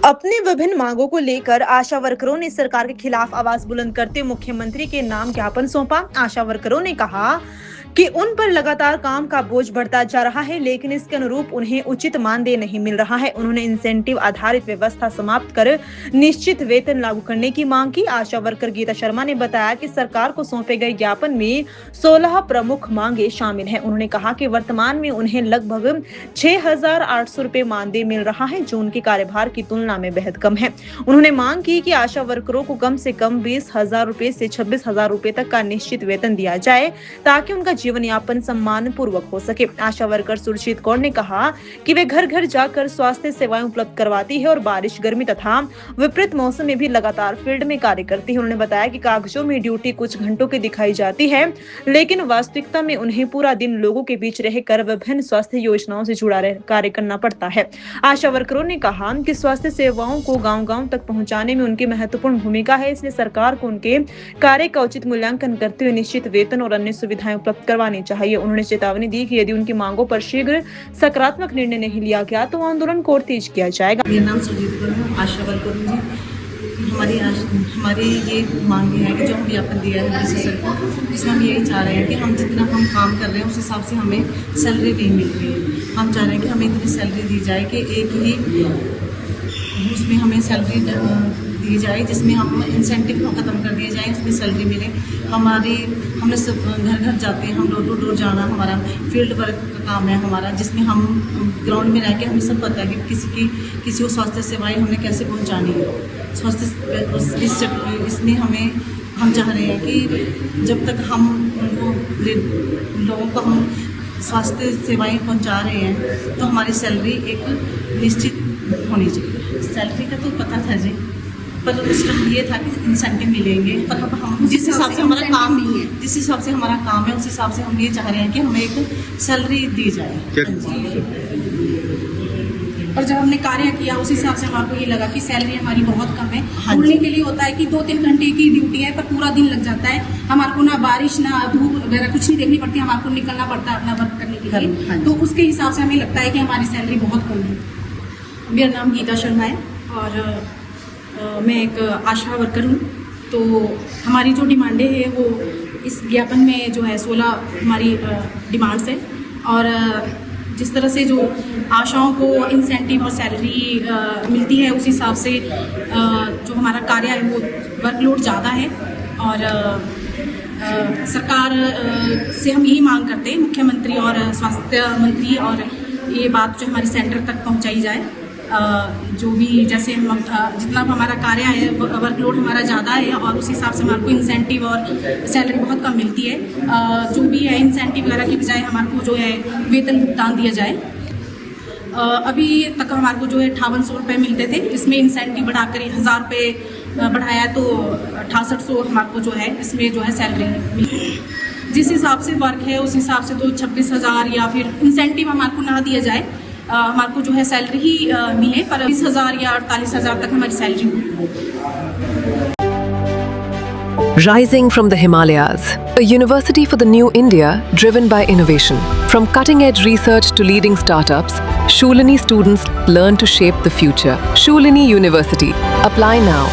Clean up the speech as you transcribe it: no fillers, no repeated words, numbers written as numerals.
अपनी विभिन्न मांगों को लेकर आशा वर्करों ने सरकार के खिलाफ आवाज बुलंद करते मुख्यमंत्री के नाम ज्ञापन सौंपा। आशा वर्करों ने कहा कि उन पर लगातार काम का बोझ बढ़ता जा रहा है, लेकिन इसके अनुरूप उन्हें उचित मानदेय नहीं मिल रहा है। उन्होंने इंसेंटिव आधारित व्यवस्था समाप्त कर निश्चित वेतन लागू करने की मांग की। आशा वर्कर गीता शर्मा ने बताया कि सरकार को सौंपे गए ज्ञापन में 16 प्रमुख मांगे शामिल हैं। उन्होंने कहा कि वर्तमान में उन्हें लगभग 6,800 रुपए मानदेय मिल रहा है, जो उनके कार्यभार की तुलना में बेहद कम है। उन्होंने मांग की कि आशा वर्करों को कम से कम 20,000 रुपए से 26,000 रुपए तक का निश्चित वेतन दिया जाए, ताकि उनका जीवन यापन सम्मान पूर्वक हो सके। आशा वर्कर सुरजीत कौर ने कहा कि वे घर घर जाकर स्वास्थ्य सेवाएं उपलब्ध करवाती है और बारिश, गर्मी तथा विपरीत मौसम में भी लगातार फील्ड में कार्य करती है। उन्होंने बताया कि कागजों में ड्यूटी कुछ घंटों की दिखाई जाती है, लेकिन वास्तविकता में उन्हें पूरा दिन लोगों के बीच रहकर विभिन्न स्वास्थ्य योजनाओं से जुड़ा कार्य करना पड़ता है। आशा वर्करों ने कहा कि स्वास्थ्य सेवाओं को गांव-गांव तक पहुंचाने में उनकी महत्वपूर्ण भूमिका है, इसलिए सरकार को उनके कार्य का उचित मूल्यांकन करते हुए निश्चित वेतन और अन्य सुविधाएं उपलब्ध करवानी चाहिए। उन्होंने चेतावनी दी कि यदि उनकी मांगों पर शीघ्र सकारात्मक निर्णय नहीं लिया गया तो आंदोलन को और तेज किया जाएगा। मेरा नाम सुरजीत कौर है, आशा वर्कर हूँ जी। हमारी ये मांग है कि जो हम ज्ञापन दिया है डीसी सर को, इसमें हम यही चाह रहे हैं कि हम जितना हम काम कर रहे हैं उस हिसाब से हमें सैलरी नहीं मिल रही है। हम चाह रहे हैं कि हमें इतनी सैलरी दी जाए कि एक ही उसमें हमें सैलरी दी जाए, जिसमें हम इंसेंटिव को ख़त्म कर दिए जाए, उसमें सैलरी मिले। हमने सब घर घर जाते हैं, हम डोर टू डोर जाना हमारा फील्ड वर्क का काम है हमारा, जिसमें हम ग्राउंड में रह के हमें सब पता है कि किसी को स्वास्थ्य सेवाएं हमने कैसे पहुंचानी है। इसमें हम चाह रहे हैं कि जब तक हम लोगों को हम स्वास्थ्य सेवाएं पहुंचा रहे हैं तो हमारी सैलरी एक निश्चित होनी चाहिए। सैलरी का तो पता था जी, पर उसका ये था कि इंसेंटिव मिलेंगे, पर हम जिस हिसाब से हमारा काम नहीं है, जिस हिसाब से हमारा काम है उस हिसाब से हम ये चाह रहे हैं कि हमें एक सैलरी दी जाए। और जब हमने कार्य किया उस हिसाब से हमारे को ये लगा कि सैलरी हमारी बहुत कम है। उड़ने के लिए होता है कि 2-3 घंटे की ड्यूटी है, पर पूरा दिन लग जाता है। हमारे को ना बारिश ना धूप वगैरह कुछ नहीं देखनी पड़ती, हमारे को निकलना पड़ता है अपना वर्क करने के लिए। तो उसके हिसाब से हमें लगता है कि हमारी सैलरी बहुत कम है। मेरा नाम गीता शर्मा है और मैं एक आशा वर्कर हूँ। तो हमारी जो डिमांडें हैं वो इस ज्ञापन में जो है 16 हमारी डिमांड्स है, और जिस तरह से जो आशाओं को इंसेंटिव और सैलरी मिलती है उस हिसाब से जो हमारा कार्य है वो वर्कलोड ज़्यादा है। और सरकार से हम यही मांग करते हैं, मुख्यमंत्री और स्वास्थ्य मंत्री, और ये बात जो हमारे सेंटर तक पहुंचाई जाए। जो भी जैसे हम जितना हमारा कार्य है वर्कलोड हमारा ज़्यादा है और उस हिसाब से हमारे को इंसेंटिव और सैलरी बहुत कम मिलती है। जो भी है इंसेंटिव वगैरह की बजाय हमारे को जो है वेतन भुगतान दिया जाए। अभी तक हमारे को जो है 5800 रुपये मिलते थे, इसमें इंसेंटिव बढ़ाकर 1000 रुपये बढ़ाया तो 6800 हमारे को जो है इसमें जो है सैलरी मिली। जिस हिसाब से वर्क है उस हिसाब से तो 26,000 या फिर इंसेंटिव हमारे को ना दिया जाए, हमारे को जो है सैलरी ही मिले, पर 20,000 या 48,000 तक हमारी सैलरी हो। Rising from the Himalayas, a university for the new India driven by innovation. From cutting-edge research to leading startups, Shoolini students learn to shape the future. Shoolini University. Apply now.